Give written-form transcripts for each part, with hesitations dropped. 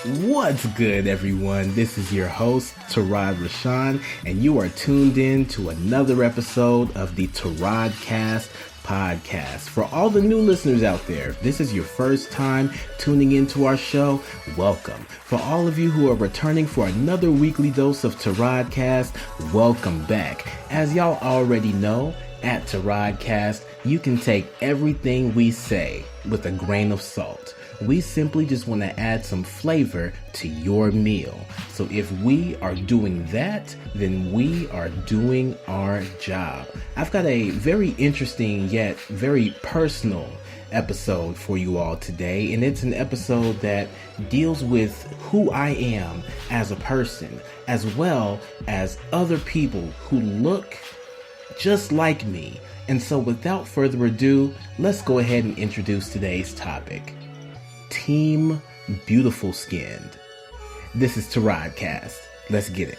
What's good, everyone? This is your host, Tarod Rashan, and you are tuned in to another episode of the TARODCAST podcast. For all the new listeners out there, if this is your first time tuning into our show, welcome. For all of you who are returning for another weekly dose of TARODCAST, welcome back. As y'all already know, at TARODCAST, you can take everything we say with a grain of salt. We simply just want to add some flavor to your meal. So if we are doing that, then we are doing our job. I've got a very interesting yet very personal episode for you all today, and it's an episode that deals with who I am as a person, as well as other people who look just like me. And so without further ado, let's go ahead and introduce today's topic. Team Beautiful Skinned. This is TARODCAST. Let's get it.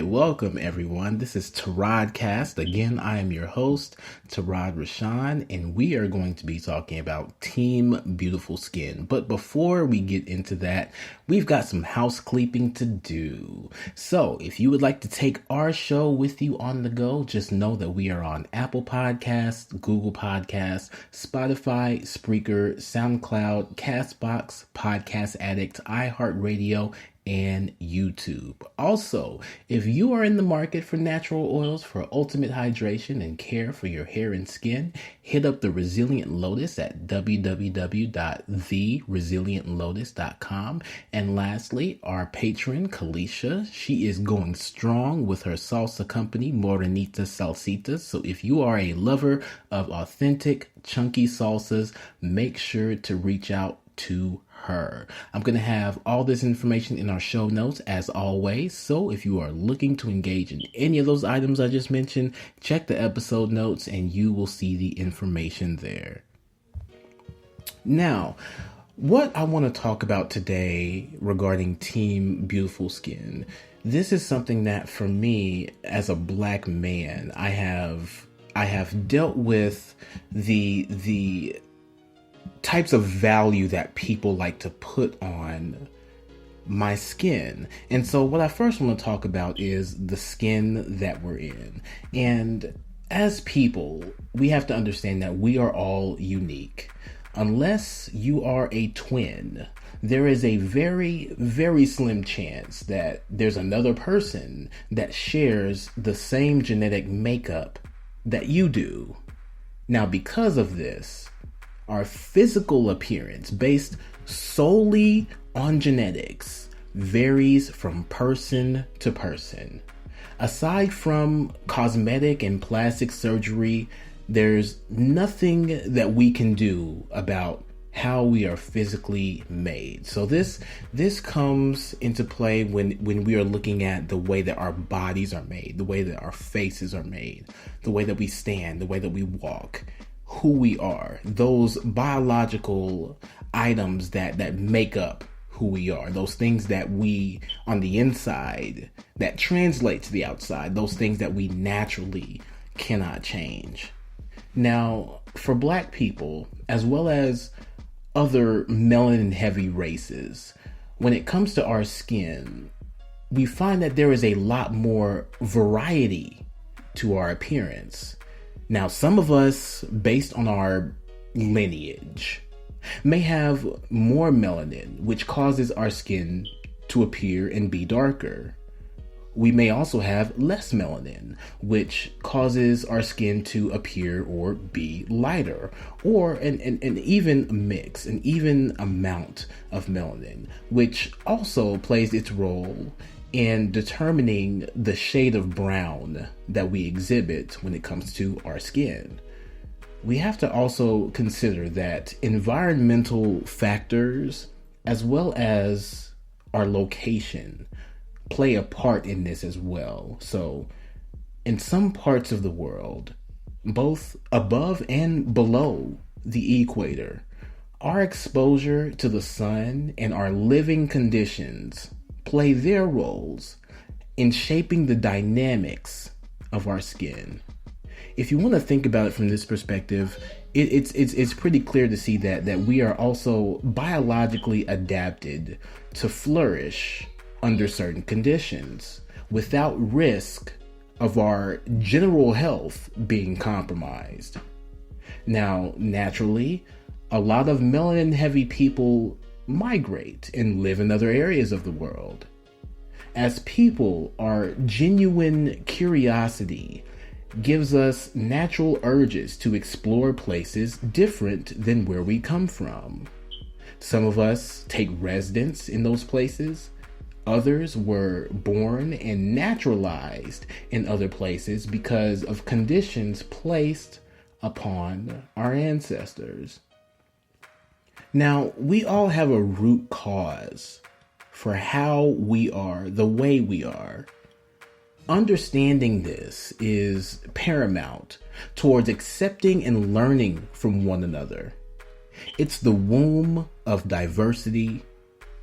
Welcome everyone. This is TARODCAST. Again, I am your host, Tarod Rashan, and we are going to be talking about Team Beautiful Skin. But before we get into that, we've got some housekeeping to do. So if you would like to take our show with you on the go, just know that we are on Apple Podcasts, Google Podcasts, Spotify, Spreaker, SoundCloud, Castbox, Podcast Addict, iHeartRadio, and YouTube. Also, if you are in the market for natural oils for ultimate hydration and care for your hair and skin, hit up the Resilient Lotus at www.theresilientlotus.com. And lastly, our patron, Kalisha, she is going strong with her salsa company, Morenita Salsitas. So if you are a lover of authentic, chunky salsas, make sure to reach out to her. I'm going to have all this information in our show notes as always. So if you are looking to engage in any of those items I just mentioned, check the episode notes and you will see the information there. Now, what I want to talk about today regarding Team Beautiful Skin, this is something that for me as a black man, I have dealt with the types of value that people like to put on my skin. And so what I first want to talk about is the skin that we're in. And as people, we have to understand that we are all unique. Unless you are a twin, there is a very, very slim chance that there's another person that shares the same genetic makeup that you do. Now, because of this, our physical appearance, based solely on genetics, varies from person to person. Aside from cosmetic and plastic surgery, there's nothing that we can do about how we are physically made. So this comes into play when we are looking at the way that our bodies are made, the way that our faces are made, the way that we stand, the way that we walk, who we are, those biological items that make up who we are, those things that we on the inside that translate to the outside, those things that we naturally cannot change. Now, for black people, as well as other melanin heavy races, when it comes to our skin, we find that there is a lot more variety to our appearance. Now, some of us, based on our lineage, may have more melanin, which causes our skin to appear and be darker. We may also have less melanin, which causes our skin to appear or be lighter, or an even mix, an even amount of melanin, which also plays its role in determining the shade of brown that we exhibit when it comes to our skin. We have to also consider that environmental factors as well as our location, play a part in this as well. So, in some parts of the world, both above and below the equator, our exposure to the sun and our living conditions play their roles in shaping the dynamics of our skin. If you want to think about it from this perspective, it's pretty clear to see that we are also biologically adapted to flourish under certain conditions without risk of our general health being compromised. Now, naturally, a lot of melanin-heavy people migrate and live in other areas of the world. As people, our genuine curiosity gives us natural urges to explore places different than where we come from. Some of us take residence in those places. Others were born and naturalized in other places because of conditions placed upon our ancestors. Now, we all have a root cause for how we are the way we are. Understanding this is paramount towards accepting and learning from one another. It's the womb of diversity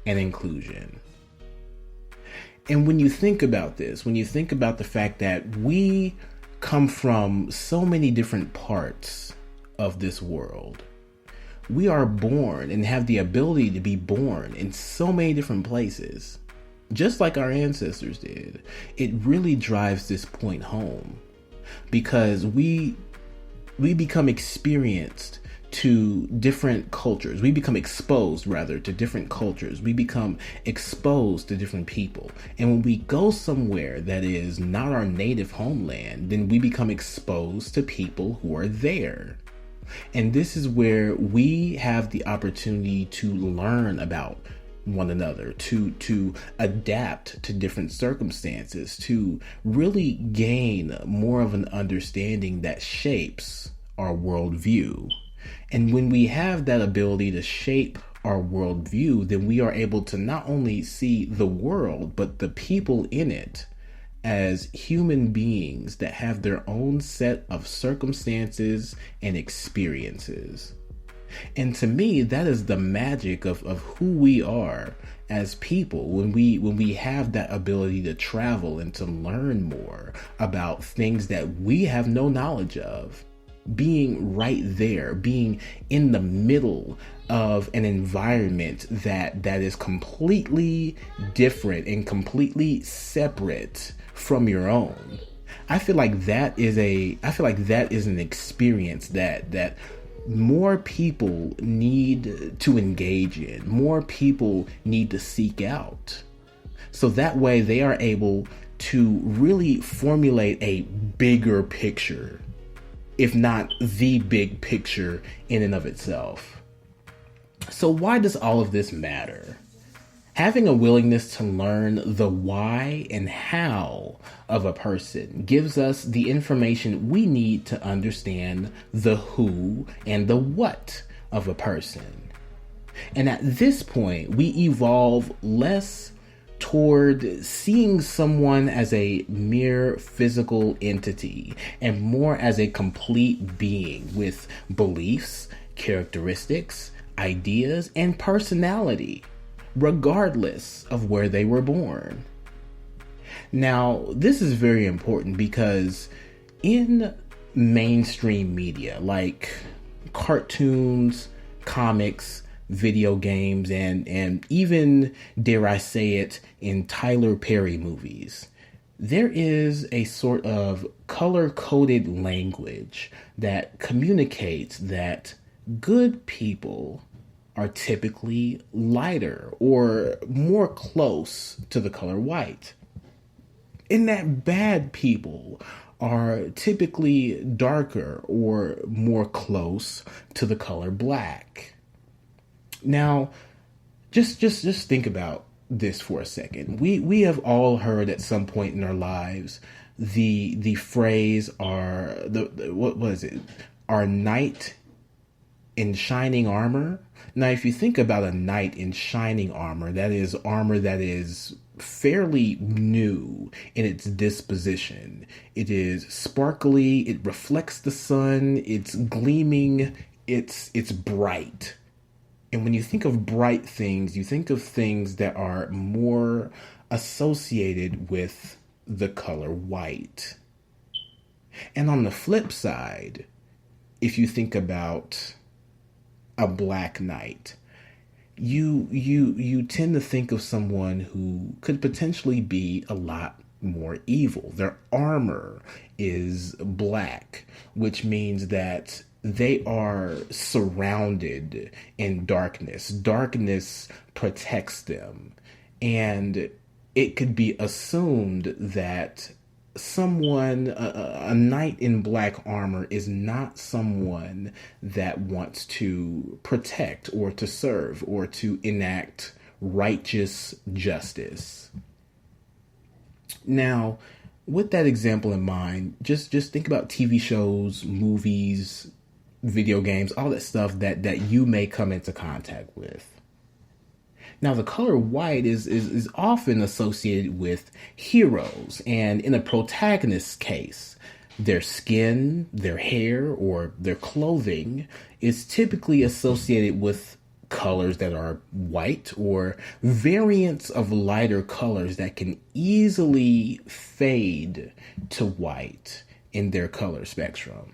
and inclusion. And when you think about this, when you think about the fact that we come from so many different parts of this world, we are born and have the ability to be born in so many different places, just like our ancestors did. It really drives this point home because we become experienced to different cultures. We become exposed, rather, to different cultures. We become exposed to different people. And when we go somewhere that is not our native homeland, then we become exposed to people who are there. And this is where we have the opportunity to learn about one another, to adapt to different circumstances, to really gain more of an understanding that shapes our worldview. And when we have that ability to shape our worldview, then we are able to not only see the world, but the people in it as human beings that have their own set of circumstances and experiences. And to me, that is the magic of who we are as people when we have that ability to travel and to learn more about things that we have no knowledge of. Being right there, being in the middle of an environment that is completely different and completely separate from your own. I feel like that is an experience that more people need to engage in, more people need to seek out. So that way they are able to really formulate a bigger picture, if not the big picture in and of itself. So why does all of this matter? Having a willingness to learn the why and how of a person gives us the information we need to understand the who and the what of a person. And at this point, we evolve less toward seeing someone as a mere physical entity and more as a complete being with beliefs, characteristics, ideas, and personality, regardless of where they were born. Now, this is very important because in mainstream media like cartoons, comics, video games, and even, dare I say it, in Tyler Perry movies, there is a sort of color-coded language that communicates that good people are typically lighter or more close to the color white, and that bad people are typically darker or more close to the color black. Now, just think about this for a second. We have all heard at some point in our lives the phrase what is it? Our night in shining armor. Now, if you think about a knight in shining armor that is fairly new in its disposition. It is sparkly, it reflects the sun, it's gleaming, it's bright. And when you think of bright things, you think of things that are more associated with the color white. And on the flip side, if you think about a black knight, you tend to think of someone who could potentially be a lot more evil. Their armor is black, which means that they are surrounded in darkness. Darkness protects them. And it could be assumed that a knight in black armor is not someone that wants to protect or to serve or to enact righteous justice. Now, with that example in mind, just think about TV shows, movies, video games, all that stuff that you may come into contact with. Now, the color white is often associated with heroes, and in a protagonist's case, their skin, their hair, or their clothing is typically associated with colors that are white or variants of lighter colors that can easily fade to white in their color spectrum.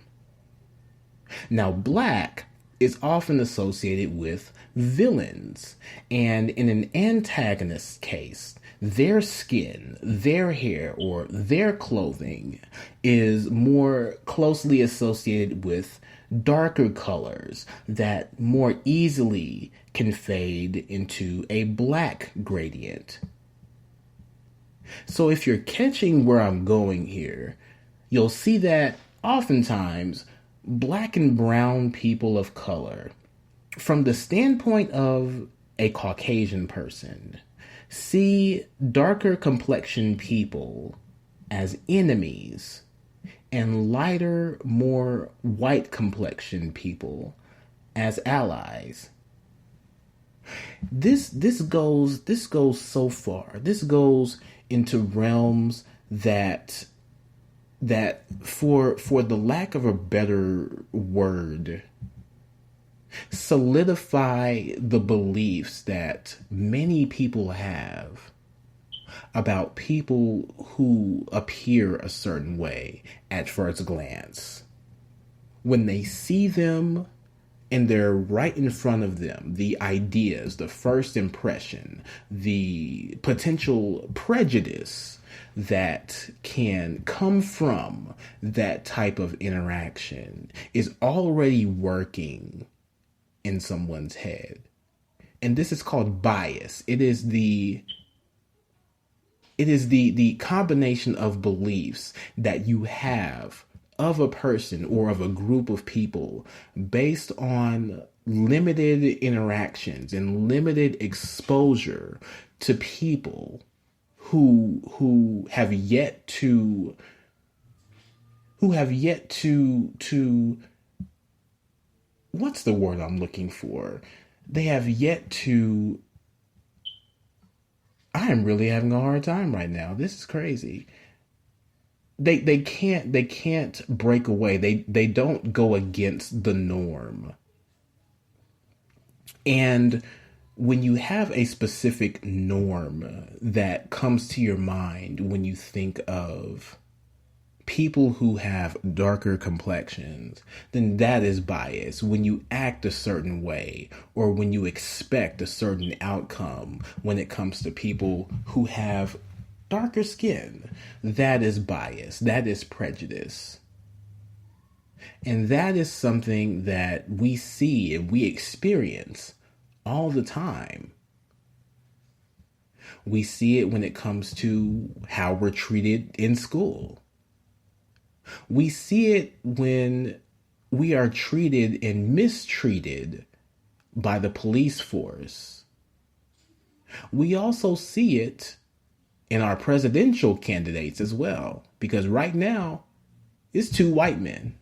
Now, black is often associated with villains, and in an antagonist's case, their skin, their hair, or their clothing is more closely associated with darker colors that more easily can fade into a black gradient. So if you're catching where I'm going here, you'll see that oftentimes black and brown people of color, from the standpoint of a Caucasian person, see darker complexioned people as enemies and lighter, more white complexioned people as allies. This goes so far. This goes into realms that for the lack of a better word, solidify the beliefs that many people have about people who appear a certain way at first glance. When they see them and they're right in front of them, the ideas, the first impression, the potential prejudice that can come from that type of interaction is already working in someone's head. And this is called bias. It is the combination of beliefs that you have of a person or of a group of people based on limited interactions and limited exposure to people who have yet to what's the word I'm looking for? They have yet to. I am really having a hard time right now. This is crazy. They can't break away. They don't go against the norm. And when you have a specific norm that comes to your mind when you think of people who have darker complexions, then that is bias. When you act a certain way or when you expect a certain outcome when it comes to people who have darker skin, that is bias. That is prejudice. And that is something that we see and we experience all the time. We see it when it comes to how we're treated in school. We see it when we are treated and mistreated by the police force. We also see it in our presidential candidates as well, because right now it's two white men.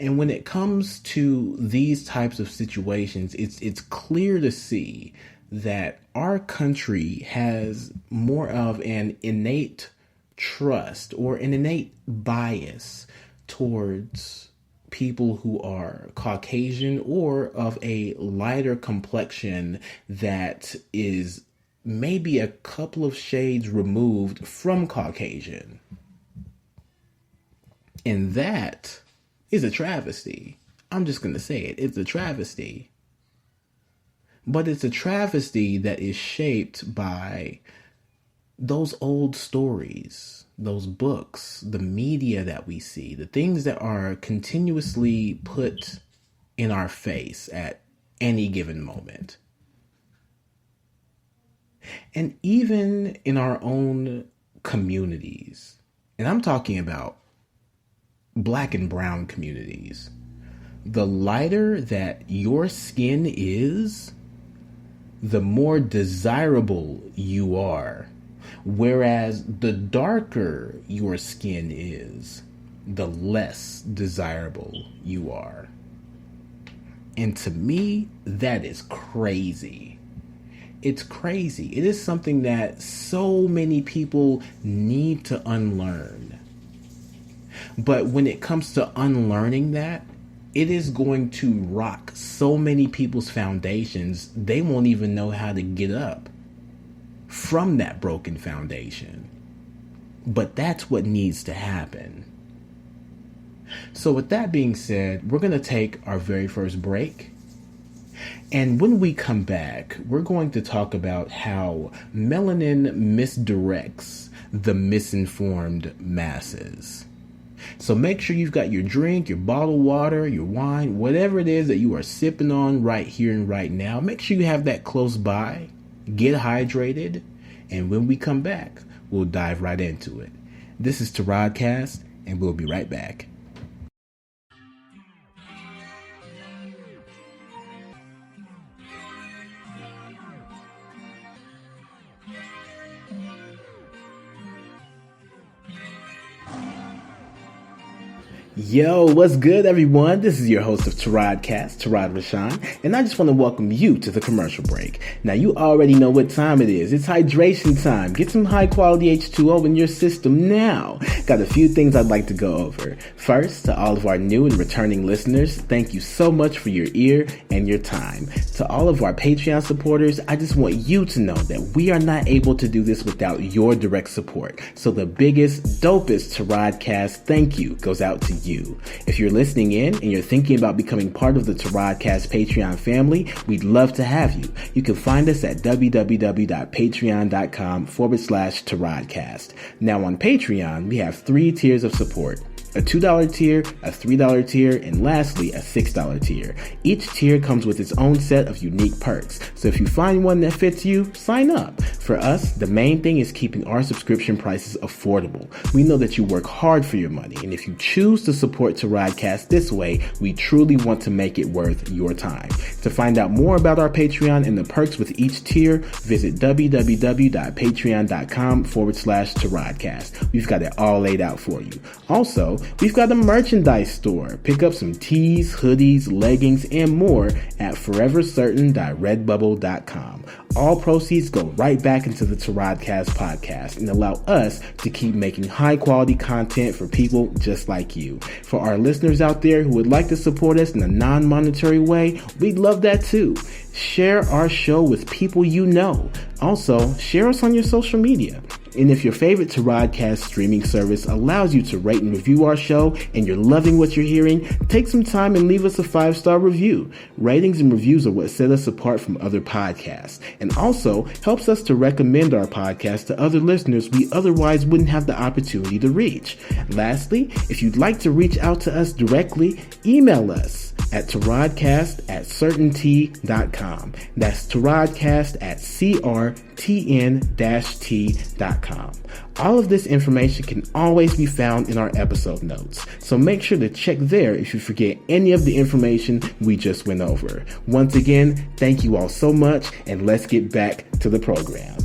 And when it comes to these types of situations, it's clear to see that our country has more of an innate trust or an innate bias towards people who are Caucasian or of a lighter complexion that is maybe a couple of shades removed from Caucasian. And that is a travesty. I'm just going to say it. It's a travesty. But it's a travesty that is shaped by those old stories, those books, the media that we see, the things that are continuously put in our face at any given moment. And even in our own communities, and I'm talking about Black and brown communities, the lighter that your skin is, the more desirable you are. Whereas the darker your skin is, the less desirable you are. And to me, that is crazy. It's crazy. It is something that so many people need to unlearn. But when it comes to unlearning that, it is going to rock so many people's foundations, they won't even know how to get up from that broken foundation. But that's what needs to happen. So with that being said, we're going to take our very first break. And when we come back, we're going to talk about how melanin misdirects the misinformed masses. So make sure you've got your drink, your bottled water, your wine, whatever it is that you are sipping on right here and right now. Make sure you have that close by. Get hydrated. And when we come back, we'll dive right into it. This is TARODCAST, and we'll be right back. Yo, what's good, everyone? This is your host of TARODCAST, Tarod Rashan, and I just want to welcome you to the commercial break. Now, you already know what time it is. It's hydration time. Get some high-quality H2O in your system now. Got a few things I'd like to go over. First, to all of our new and returning listeners, thank you so much for your ear and your time. To all of our Patreon supporters, I just want you to know that we are not able to do this without your direct support. So the biggest, dopest TARODCAST thank you goes out to you. If you're listening in and you're thinking about becoming part of the TARODCAST Patreon family, we'd love to have you. You can find us at www.patreon.com/TARODCAST. Now on Patreon, we have 3 tiers of support. A $2 tier, a $3 tier, and lastly, a $6 tier. Each tier comes with its own set of unique perks. So if you find one that fits you, sign up. For us, the main thing is keeping our subscription prices affordable. We know that you work hard for your money, and if you choose to support TARODCAST this way, we truly want to make it worth your time. To find out more about our Patreon and the perks with each tier, visit www.patreon.com/TARODCAST. We've got it all laid out for you. Also, we've got a merchandise store. Pick up some tees, hoodies, leggings, and more at forevercertain.redbubble.com. All proceeds go right back into the TARODCAST podcast and allow us to keep making high quality content for people just like you. For our listeners out there who would like to support us in a non-monetary way, we'd love that too. Share our show with people you know. Also, share us on your social media. And if your favorite TARODCAST streaming service allows you to rate and review our show and you're loving what you're hearing, take some time and leave us a 5-star review. Ratings and reviews are what set us apart from other podcasts and also helps us to recommend our podcast to other listeners we otherwise wouldn't have the opportunity to reach. Lastly, if you'd like to reach out to us directly, email us at TARODCAST@CRTN-T.com. That's TARODCAST@CRTN-T.com. All of this information can always be found in our episode notes, so make sure to check there if you forget any of the information we just went over. Once again, thank you all so much, and let's get back to the program.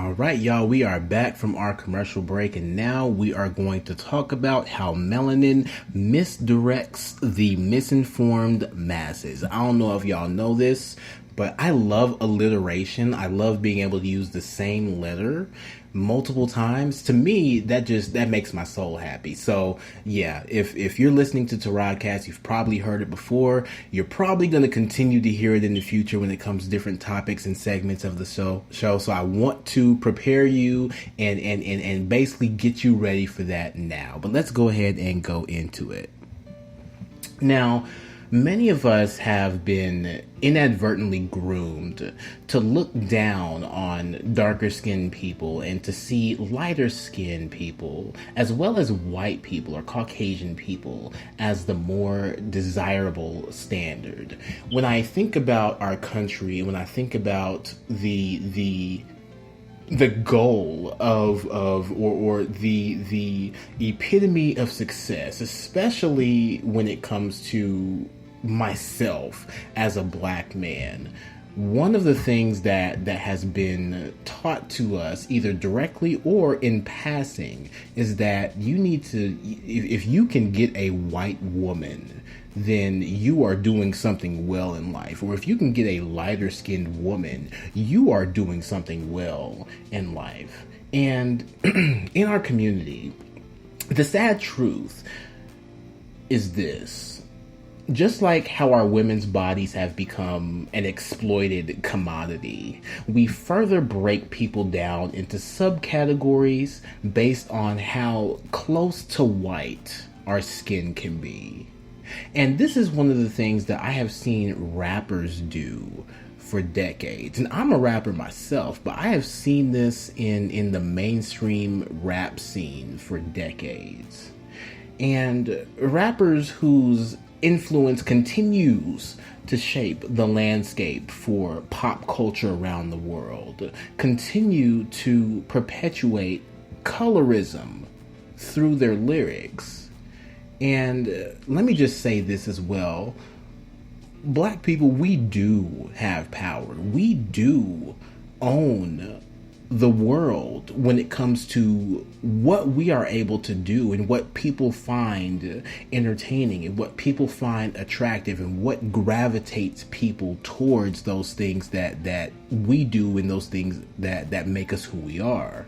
All right, y'all, we are back from our commercial break, and now we are going to talk about how melanin misdirects the misinformed masses. I don't know if y'all know this, but I love alliteration. I love being able to use the same letter multiple times. To me, that makes my soul happy. So yeah, if you're listening to TARODCAST, you've probably heard it before. You're probably going to continue to hear it in the future when it comes to different topics and segments of the show. So I want to prepare you and basically get you ready for that now. But let's go ahead and go into it. Now, many of us have been inadvertently groomed to look down on darker skinned people and to see lighter skinned people, as well as white people or Caucasian people, as the more desirable standard. When I think about our country, when I think about the goal or the epitome of success, especially when it comes to myself as a black man, one of the things that has been taught to us either directly or in passing is that you need to, if you can get a white woman, then you are doing something well in life. Or if you can get a lighter skinned woman, you are doing something well in life. And in our community, the sad truth is this: just like how our women's bodies have become an exploited commodity, we further break people down into subcategories based on how close to white our skin can be. And this is one of the things that I have seen rappers do for decades. And I'm a rapper myself, but I have seen this in the mainstream rap scene for decades. And rappers whose influence continues to shape the landscape for pop culture around the world continue to perpetuate colorism through their lyrics. And let me just say this as well. Black people, we do have power. We do own the world when it comes to what we are able to do and what people find entertaining and what people find attractive and what gravitates people towards those things that we do and those things that make us who we are.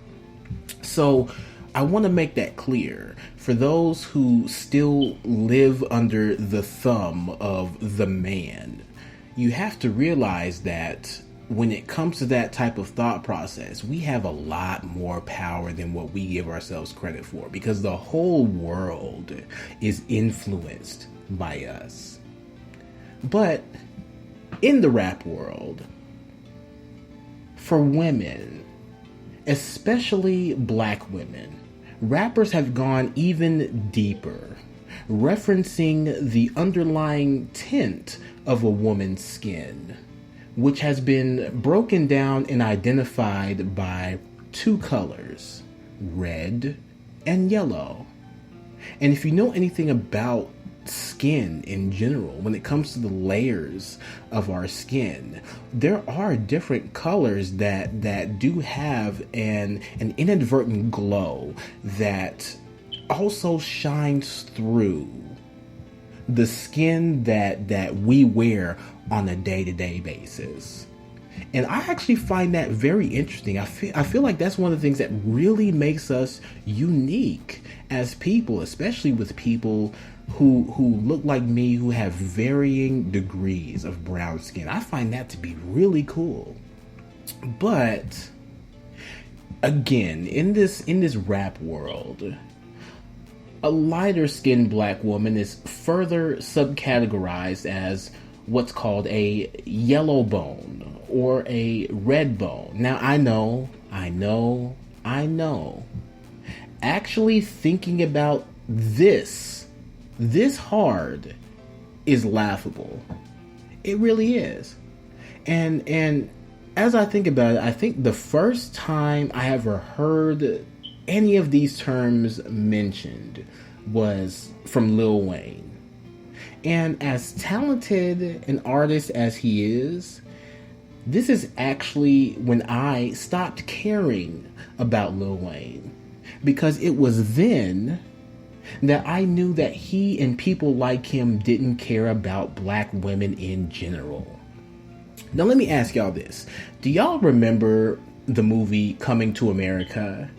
So I want to make that clear for those who still live under the thumb of the man. You have to realize that when it comes to that type of thought process, we have a lot more power than what we give ourselves credit for, because the whole world is influenced by us. But in the rap world, for women, especially black women, rappers have gone even deeper, referencing the underlying tint of a woman's skin, which has been broken down and identified by two colors, red and yellow. And if you know anything about skin in general, when it comes to the layers of our skin, there are different colors that do have an inadvertent glow that also shines through the skin that we wear on a day-to-day basis. And I actually find that very interesting. I feel like that's one of the things that really makes us unique as people, especially with people who look like me, who have varying degrees of brown skin. I find that to be really cool. But again, in this rap world, a lighter skinned black woman is further subcategorized as what's called a yellow bone or a red bone. Now, I know. Actually thinking about this hard is laughable. It really is. And as I think about it, I think the first time I ever heard any of these terms mentioned was from Lil Wayne. And as talented an artist as he is, This is actually when I stopped caring about Lil Wayne, because it was then that I knew that he and people like him didn't care about black women in general. Now let me ask y'all this. Do y'all remember the movie Coming to America?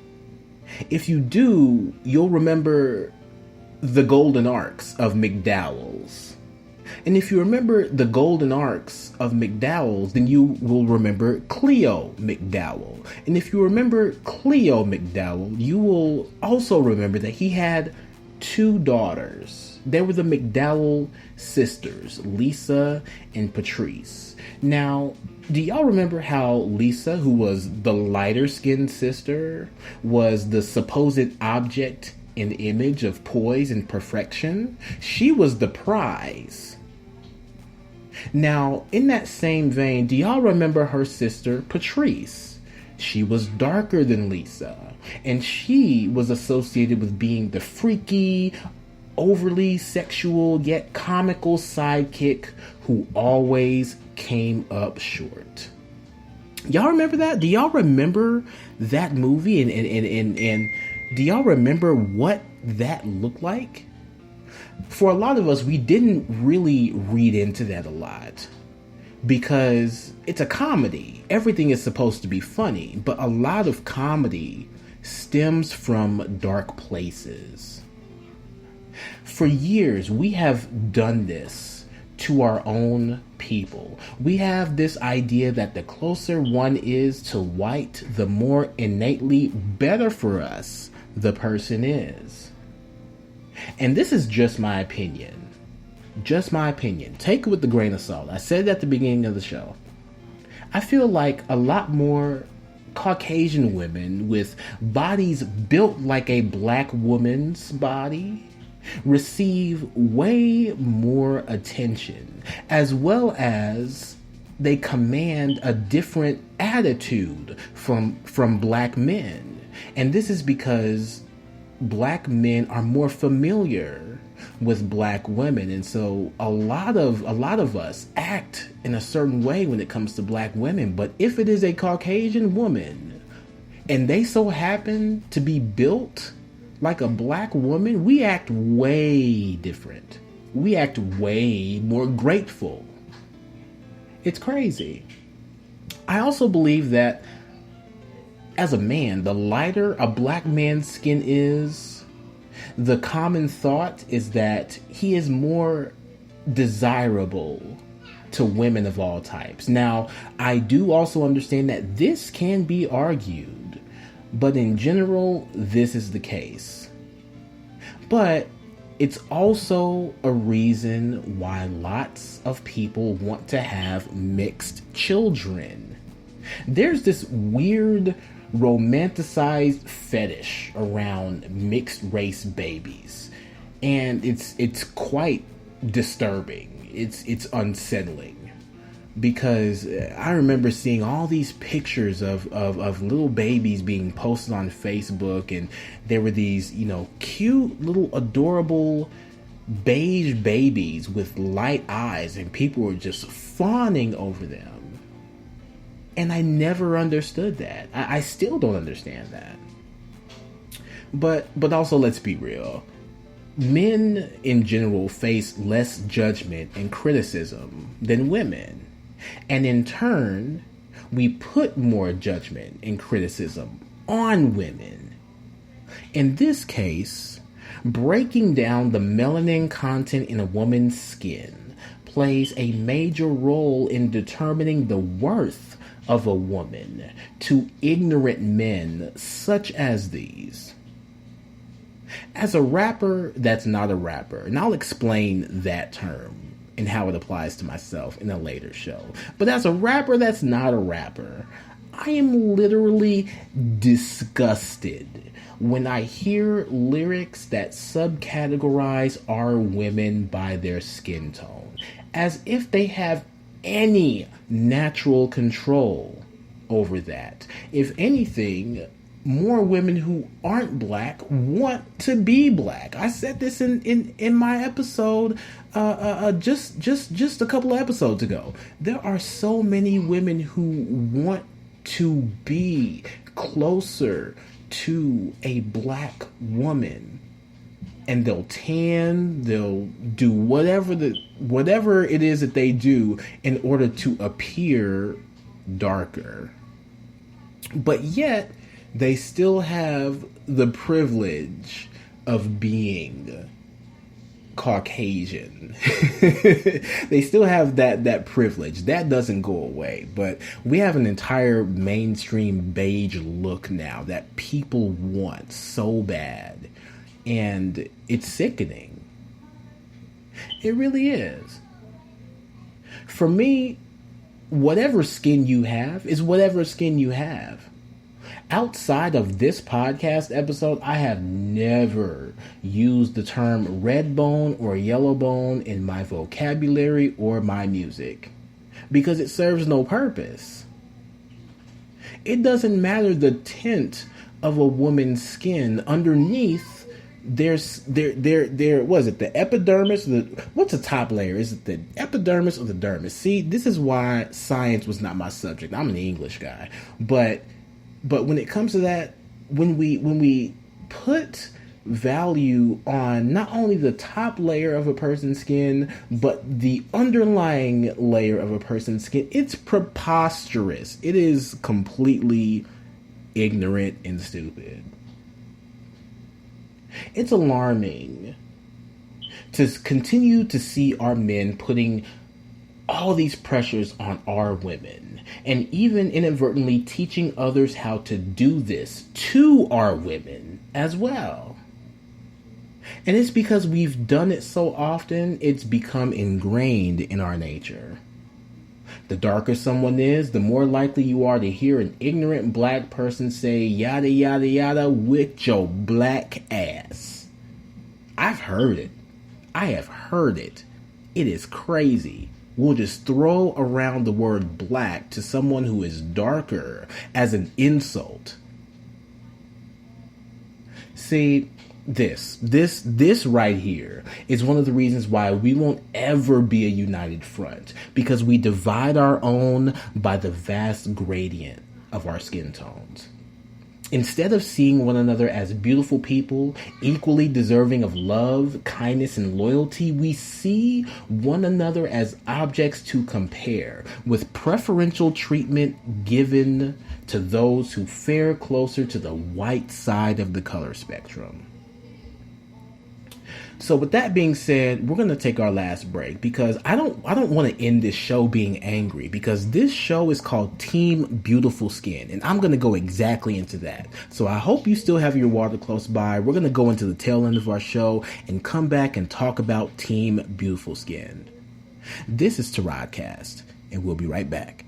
If you do, you'll remember the golden arcs of McDowell's. And if you remember the golden arcs of McDowell's, then you will remember Cleo McDowell. And if you remember Cleo McDowell, you will also remember that he had two daughters. They were the McDowell sisters, Lisa and Patrice. Now, do y'all remember how Lisa, who was the lighter-skinned sister, was the supposed object and image of poise and perfection? She was the prize. Now, in that same vein, do y'all remember her sister, Patrice? She was darker than Lisa, and she was associated with being the freaky, overly sexual yet comical sidekick who always came up short. Y'all remember that? Do y'all remember that movie? And do y'all remember what that looked like? For a lot of us, we didn't really read into that a lot because it's a comedy. Everything is supposed to be funny, but a lot of comedy stems from dark places. For years, we have done this to our own people. We have this idea that the closer one is to white, the more innately better for us the person is. And this is just my opinion. Just my opinion. Take it with a grain of salt. I said it at the beginning of the show. I feel like a lot more Caucasian women with bodies built like a black woman's body receive way more attention, as well as they command a different attitude from black men. And this is because black men are more familiar with black women, and so a lot of us act in a certain way when it comes to black women. But if it is a Caucasian woman and they so happen to be built like a black woman, we act way different. We act way more grateful. It's crazy. I also believe that as a man, the lighter a black man's skin is, the common thought is that he is more desirable to women of all types. Now, I do also understand that this can be argued, but in general, this is the case. But it's also a reason why lots of people want to have mixed children. There's this weird romanticized fetish around mixed race babies, and it's quite disturbing. It's unsettling, because I remember seeing all these pictures of little babies being posted on Facebook, and there were these, cute little adorable beige babies with light eyes, and people were just fawning over them. And I never understood that. I still don't understand that. But also, let's be real. Men in general face less judgment and criticism than women. And in turn, we put more judgment and criticism on women. In this case, breaking down the melanin content in a woman's skin plays a major role in determining the worth of a woman to ignorant men such as these. As a rapper that's not a rapper, and I'll explain that term and how it applies to myself in a later show, but as a rapper that's not a rapper, I am literally disgusted when I hear lyrics that subcategorize our women by their skin tone, as if they have any natural control over that. If anything, more women who aren't black want to be black. I said this in my episode just a couple of episodes ago. There are so many women who want to be closer to a black woman, and they'll tan, they'll do whatever it is that they do in order to appear darker. But yet they still have the privilege of being Caucasian. They still have that privilege. That doesn't go away. But we have an entire mainstream beige look now that people want so bad. And it's sickening. It really is. For me, whatever skin you have is whatever skin you have. Outside of this podcast episode, I have never used the term red bone or yellow bone in my vocabulary or my music, because it serves no purpose. It doesn't matter the tint of a woman's skin. Underneath, there's was it the epidermis? What's the top layer? Is it the epidermis or the dermis? See, this is why science was not my subject. I'm an English guy, but when it comes to that, when we put value on not only the top layer of a person's skin, but the underlying layer of a person's skin, it's preposterous. It is completely ignorant and stupid. It's alarming to continue to see our men putting all these pressures on our women, and even inadvertently teaching others how to do this to our women as well. And it's because we've done it so often, it's become ingrained in our nature. The darker someone is, the more likely you are to hear an ignorant black person say yada yada yada with your black ass. I've heard it. I have heard it. It is crazy. We'll just throw around the word black to someone who is darker as an insult. See, this right here is one of the reasons why we won't ever be a united front, because we divide our own by the vast gradient of our skin tones. Instead of seeing one another as beautiful people, equally deserving of love, kindness, and loyalty, we see one another as objects to compare, with preferential treatment given to those who fare closer to the white side of the color spectrum. So with that being said, we're going to take our last break, because I don't want to end this show being angry, because this show is called Team Beautiful Skin, and I'm going to go exactly into that. So I hope you still have your water close by. We're going to go into the tail end of our show and come back and talk about Team Beautiful Skin. This is TARODCAST, and we'll be right back.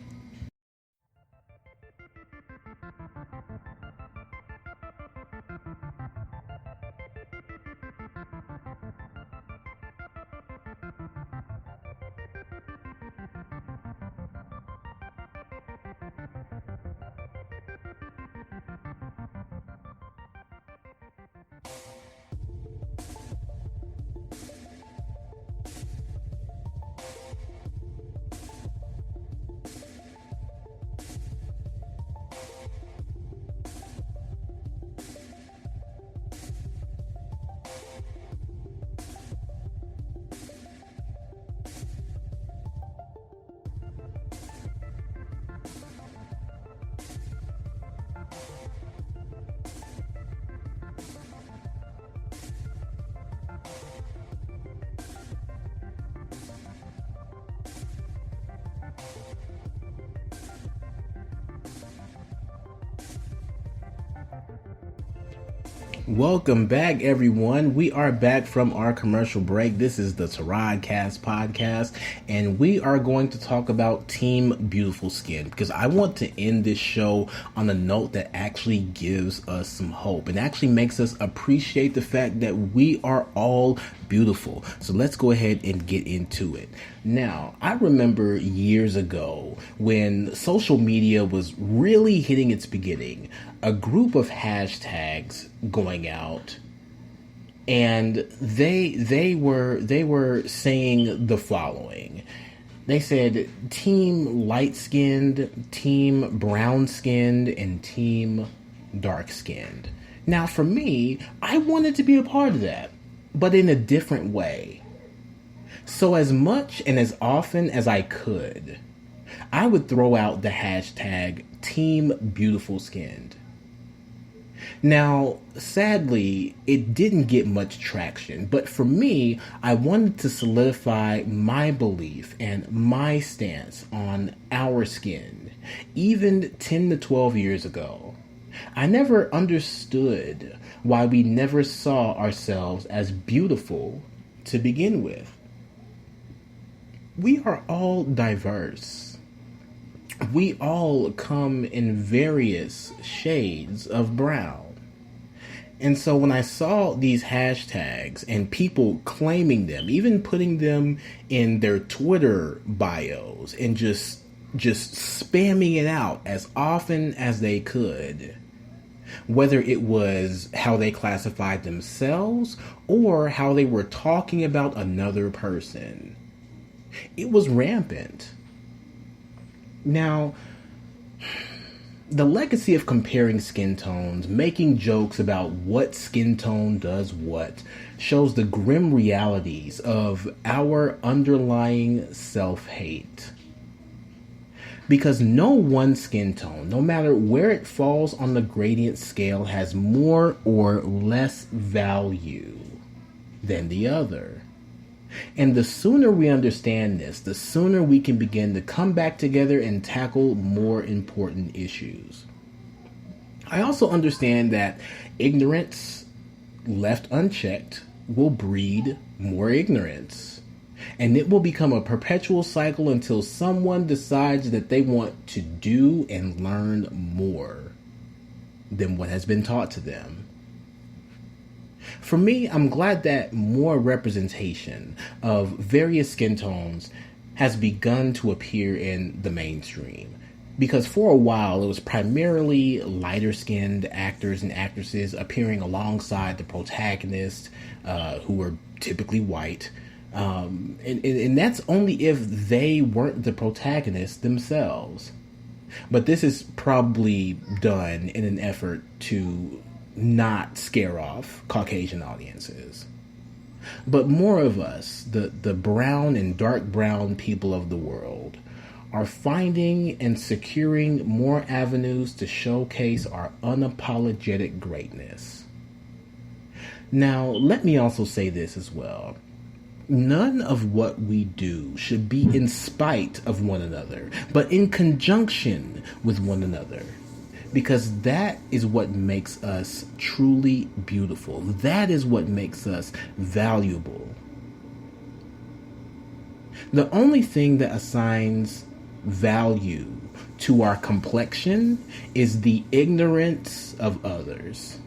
Welcome back, everyone. We are back from our commercial break. This is the TARODCAST podcast, and we are going to talk about Team Beautiful Skin, because I want to end this show on a note that actually gives us some hope and actually makes us appreciate the fact that we are all beautiful. So let's go ahead and get into it. Now, I remember years ago when social media was really hitting its beginning, a group of hashtags going out, and they were saying the following. They said team light skinned, team brown skinned, and team dark skinned. Now, for me, I wanted to be a part of that, but in a different way. So as much and as often as I could, I would throw out the hashtag team beautiful skinned. Now, sadly, it didn't get much traction, but for me, I wanted to solidify my belief and my stance on our skin, even 10 to 12 years ago. I never understood why we never saw ourselves as beautiful to begin with. We are all diverse. We all come in various shades of brown. And so when I saw these hashtags and people claiming them, even putting them in their Twitter bios and just spamming it out as often as they could, whether it was how they classified themselves or how they were talking about another person, it was rampant. Now, the legacy of comparing skin tones, making jokes about what skin tone does what, shows the grim realities of our underlying self-hate. Because no one skin tone, no matter where it falls on the gradient scale, has more or less value than the other. And the sooner we understand this, the sooner we can begin to come back together and tackle more important issues. I also understand that ignorance left unchecked will breed more ignorance. And it will become a perpetual cycle until someone decides that they want to do and learn more than what has been taught to them. For me, I'm glad that more representation of various skin tones has begun to appear in the mainstream. Because for a while, it was primarily lighter-skinned actors and actresses appearing alongside the protagonist, who were typically white. And that's only if they weren't the protagonist themselves. But this is probably done in an effort to not scare off Caucasian audiences. But more of us, the brown and dark brown people of the world, are finding and securing more avenues to showcase our unapologetic greatness. Now, let me also say this as well. None of what we do should be in spite of one another, but in conjunction with one another. Because that is what makes us truly beautiful. That is what makes us valuable. The only thing that assigns value to our complexion is the ignorance of others.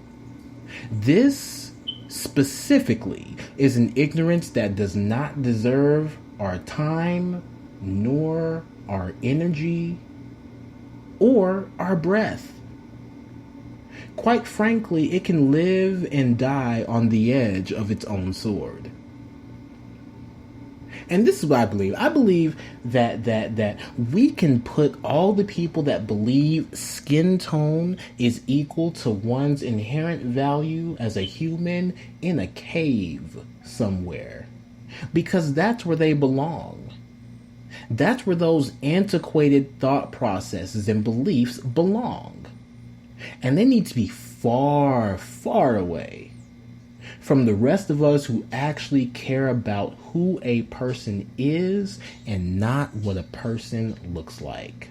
This specifically is an ignorance that does not deserve our time, nor our energy, or our breath. Quite frankly, it can live and die on the edge of its own sword. And this is what I believe. I believe that we can put all the people that believe skin tone is equal to one's inherent value as a human in a cave somewhere. Because that's where they belong. That's where those antiquated thought processes and beliefs belong. And they need to be far, far away from the rest of us who actually care about who a person is and not what a person looks like.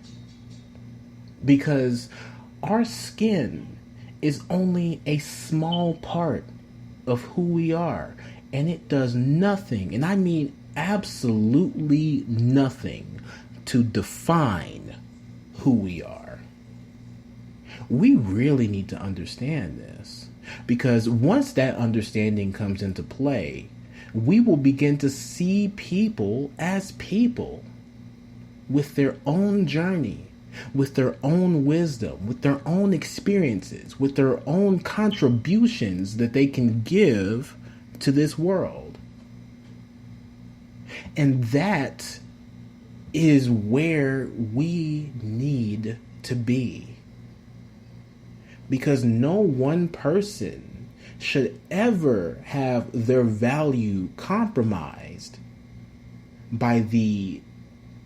Because our skin is only a small part of who we are. And it does nothing, and I mean absolutely nothing, to define who we are. We really need to understand this, because once that understanding comes into play, we will begin to see people as people with their own journey, with their own wisdom, with their own experiences, with their own contributions that they can give to this world. And that is where we need to be. Because no one person should ever have their value compromised by the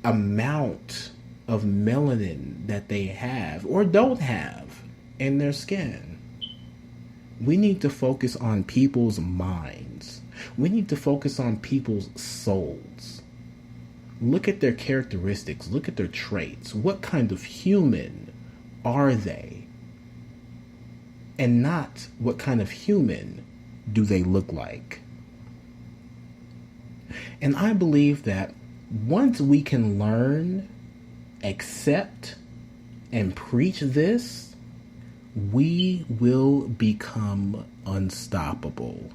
amount of melanin that they have or don't have in their skin. We need to focus on people's minds. We need to focus on people's souls. Look at their characteristics. Look at their traits. What kind of human are they? And not what kind of human do they look like. And I believe that once we can learn, accept, and preach this, we will become unstoppable.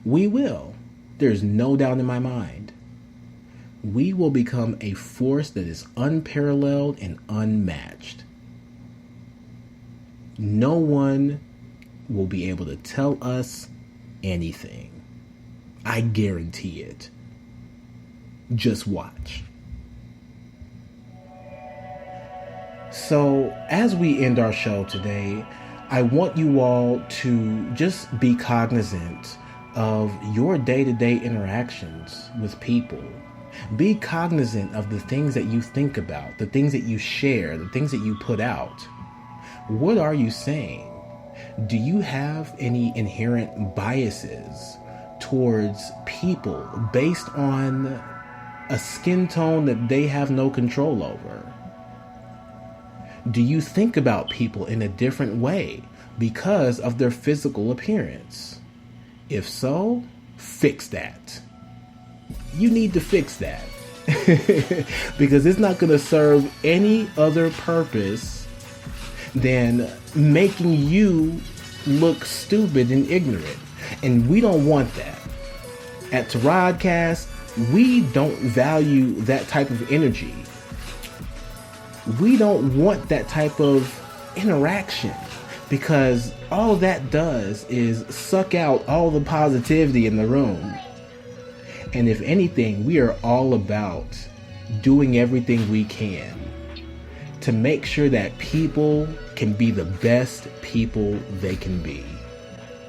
We will. There's no doubt in my mind. We will become a force that is unparalleled and unmatched. No one will be able to tell us anything. I guarantee it. Just watch. So, as we end our show today, I want you all to just be cognizant of your day-to-day interactions with people. Be cognizant of the things that you think about, the things that you share, the things that you put out. What are you saying? Do you have any inherent biases towards people based on a skin tone that they have no control over? Do you think about people in a different way because of their physical appearance? If so, fix that. You need to fix that. Because it's not going to serve any other purpose than making you look stupid and ignorant. And we don't want that. At TARODCAST, we don't value that type of energy. We don't want that type of interaction, because all that does is suck out all the positivity in the room. And if anything, we are all about doing everything we can to make sure that people can be the best people they can be.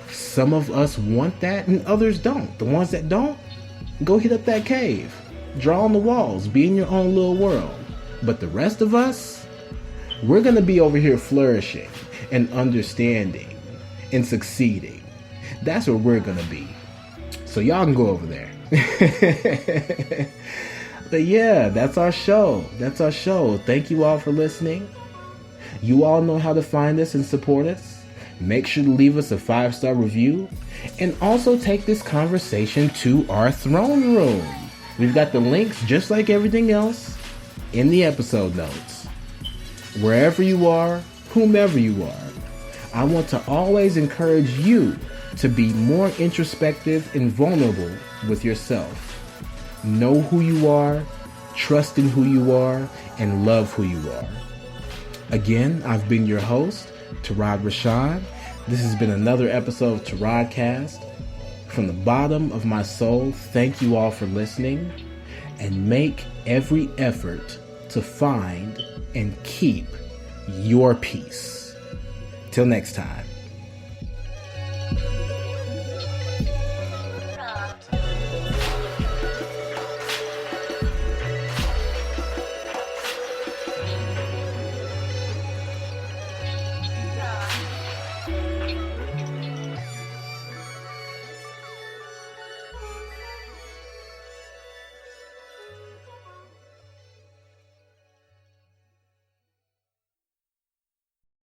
Some of us want that and others don't. The ones that don't, go hit up that cave. Draw on the walls. Be in your own little world. But the rest of us, we're going to be over here flourishing and understanding and succeeding. That's where we're going to be. So y'all can go over there. But yeah, that's our show. That's our show. Thank you all for listening. You all know how to find us and support us. Make sure to leave us a 5-star review. And also take this conversation to our throne room. We've got the links, just like everything else, in the episode notes. Wherever you are, whomever you are, I want to always encourage you to be more introspective and vulnerable with yourself. Know who you are, trust in who you are, and love who you are. Again, I've been your host, Tarod Rashad. This has been another episode of TARODCAST. From the bottom of my soul, thank you all for listening, and make every effort to find and keep your peace. Till next time.